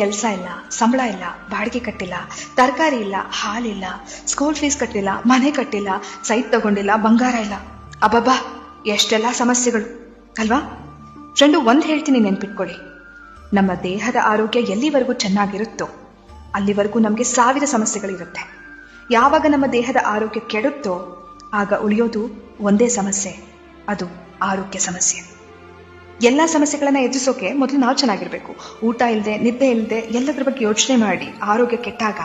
ಕೆಲಸ ಇಲ್ಲ, ಸಂಬಳ ಇಲ್ಲ, ಬಾಡಿಗೆ ಕಟ್ಟಿಲ್ಲ, ತರಕಾರಿ ಇಲ್ಲ, ಹಾಲಿಲ್ಲ, ಸ್ಕೂಲ್ ಫೀಸ್ ಕಟ್ಟಿಲ್ಲ, ಮನೆ ಕಟ್ಟಿಲ್ಲ, ಸೈಟ್ ತಗೊಂಡಿಲ್ಲ, ಬಂಗಾರ ಇಲ್ಲ. ಅಬ್ಬಬ್ಬಾ, ಎಷ್ಟೆಲ್ಲ ಸಮಸ್ಯೆಗಳು ಅಲ್ವಾ? ಫ್ರೆಂಡು, ಒಂದು ಹೇಳ್ತೀನಿ, ನೆನ್ಪಿಟ್ಕೊಳ್ಳಿ. ನಮ್ಮ ದೇಹದ ಆರೋಗ್ಯ ಎಲ್ಲಿವರೆಗೂ ಚೆನ್ನಾಗಿರುತ್ತೋ ಅಲ್ಲಿವರೆಗೂ ನಮಗೆ 1000 ಸಮಸ್ಯೆಗಳಿರುತ್ತೆ. ಯಾವಾಗ ನಮ್ಮ ದೇಹದ ಆರೋಗ್ಯ ಕೆಡುತ್ತೋ ಆಗ ಉಳಿಯೋದು ಒಂದೇ ಸಮಸ್ಯೆ, ಅದು ಆರೋಗ್ಯ ಸಮಸ್ಯೆ. ಎಲ್ಲ ಸಮಸ್ಯೆಗಳನ್ನ ಎದುರಿಸೋಕೆ ಮೊದಲು ನಾವು ಚೆನ್ನಾಗಿರ್ಬೇಕು. ಊಟ ಇಲ್ಲದೆ, ನಿದ್ದೆ ಇಲ್ಲದೆ, ಎಲ್ಲದ್ರ ಬಗ್ಗೆ ಯೋಚನೆ ಮಾಡಿ ಆರೋಗ್ಯ ಕೆಟ್ಟಾಗ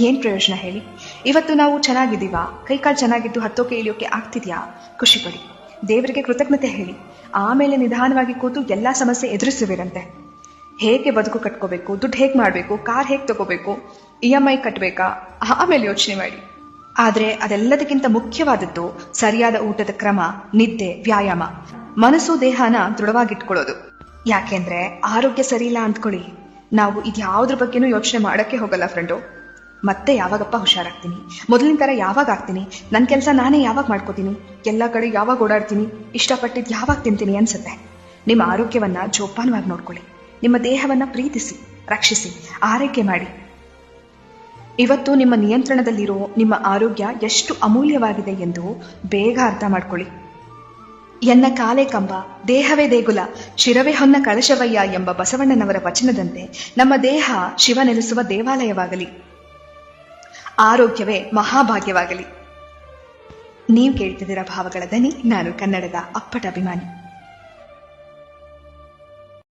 ಏನ್ ಪ್ರಯೋಜನ ಹೇಳಿ? ಇವತ್ತು ನಾವು ಚೆನ್ನಾಗಿದ್ದೀವಾ? ಕೈಕಾಲು ಚೆನ್ನಾಗಿದ್ದು ಹತ್ತೋಕೆ ಇಳಿಯೋಕೆ ಆಗ್ತಿದ್ಯಾ? ಖುಷಿ ಪಡಿ, ದೇವರಿಗೆ ಕೃತಜ್ಞತೆ ಹೇಳಿ. ಆಮೇಲೆ ನಿಧಾನವಾಗಿ ಕೂತು ಎಲ್ಲಾ ಸಮಸ್ಯೆ ಎದುರಿಸುವಿರಂತೆ. ಹೇಗೆ ಬದುಕು ಕಟ್ಕೋಬೇಕು, ದುಡ್ಡು ಹೇಗೆ ಮಾಡಬೇಕು, ಕಾರ್ ಹೇಗೆ ತಗೋಬೇಕು, EMI ಕಟ್ಟಬೇಕಾ, ಆಮೇಲೆ ಯೋಚನೆ ಮಾಡಿ. ಆದ್ರೆ ಅದೆಲ್ಲದಕ್ಕಿಂತ ಮುಖ್ಯವಾದದ್ದು ಸರಿಯಾದ ಊಟದ ಕ್ರಮ, ನಿದ್ದೆ, ವ್ಯಾಯಾಮ, ಮನಸ್ಸು ದೇಹನ ದೃಢವಾಗಿಟ್ಕೊಳ್ಳೋದು. ಯಾಕೆಂದ್ರೆ ಆರೋಗ್ಯ ಸರಿ ಇಲ್ಲ ಅಂದ್ಕೊಳ್ಳಿ, ನಾವು ಇದ್ಯಾವುದ್ರ ಬಗ್ಗೆನೂ ಯೋಚನೆ ಮಾಡಕ್ಕೆ ಹೋಗಲ್ಲ ಫ್ರೆಂಡು. ಮತ್ತೆ ಯಾವಾಗಪ್ಪ ಹುಷಾರಾಗ್ತೀನಿ, ಮೊದಲಿನ ತರ ಯಾವಾಗ ಆಗ್ತೀನಿ, ನನ್ನ ಕೆಲಸ ನಾನೇ ಯಾವಾಗ ಮಾಡ್ಕೋತೀನಿ, ಎಲ್ಲ ಕಡೆ ಯಾವಾಗ ಓಡಾಡ್ತೀನಿ, ಇಷ್ಟಪಟ್ಟಿದ್ದು ಯಾವಾಗ ತಿಂತೀನಿ ಅನ್ಸುತ್ತೆ. ನಿಮ್ಮ ಆರೋಗ್ಯವನ್ನ ಜೋಪಾನವಾಗಿ ನೋಡ್ಕೊಳ್ಳಿ. ನಿಮ್ಮ ದೇಹವನ್ನ ಪ್ರೀತಿಸಿ, ರಕ್ಷಿಸಿ, ಆರೈಕೆ ಮಾಡಿ. ಇವತ್ತು ನಿಮ್ಮ ನಿಯಂತ್ರಣದಲ್ಲಿರೋ ನಿಮ್ಮ ಆರೋಗ್ಯ ಎಷ್ಟು ಅಮೂಲ್ಯವಾಗಿದೆ ಎಂದು ಬೇಗ ಅರ್ಥ ಮಾಡ್ಕೊಳ್ಳಿ. ಎನ್ನ ಕಾಲೇ ಕಂಬ, ದೇಹವೇ ದೇಗುಲ, ಶಿರವೇ ಹೊನ್ನ ಕಳಶವಯ್ಯ ಎಂಬ ಬಸವಣ್ಣನವರ ವಚನದಂತೆ ನಮ್ಮ ದೇಹ ಶಿವ ನೆಲೆಸುವ ದೇವಾಲಯವಾಗಲಿ, ಆರೋಗ್ಯವೇ ಮಹಾಭಾಗ್ಯವಾಗಲಿ. ನೀವು ಕೇಳ್ತಿದ್ದೀರಾ ಭಾವಗಳ ದನಿ. ನಾನು ಕನ್ನಡದ ಅಪ್ಪಟ ಅಭಿಮಾನಿ.